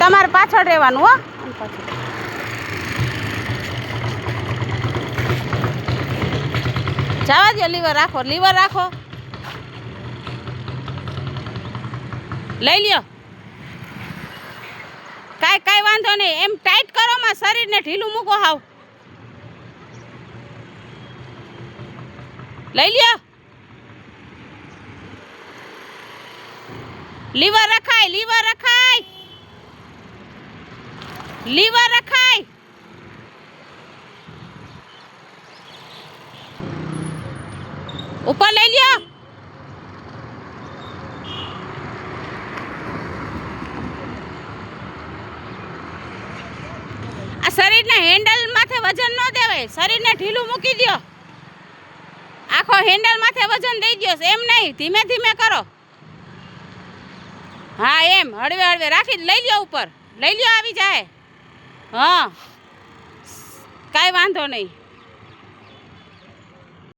તમારે પાછળ રહેવાનું હો. જવા દો, લીવર રાખો, લીવર રાખો, લઈ લ્યો. કાંઈ વાંધો નહીં, એમ ટાઈટ કરો માં, શરીરને ઢીલું મૂકો હાવ. લઈ લ્યો. લીવર રખાય, લીવર રખાય, લીવર રખાય. ઉપર લઈ લ્યો. આ શરીરના હેન્ડલ માથે વજન ન દેવાય, શરીરને ઢીલું મૂકી દો. આખો હેન્ડલ માથે વજન દઈ દો, એમ નહીં, ધીમે ધીમે કરો. હા એમ, હળવે હળવે રાખી લઈ લ્યો ઉપર, લઈ લ્યો, આવી જાય. હા કાંઈ વાંધો નહીં.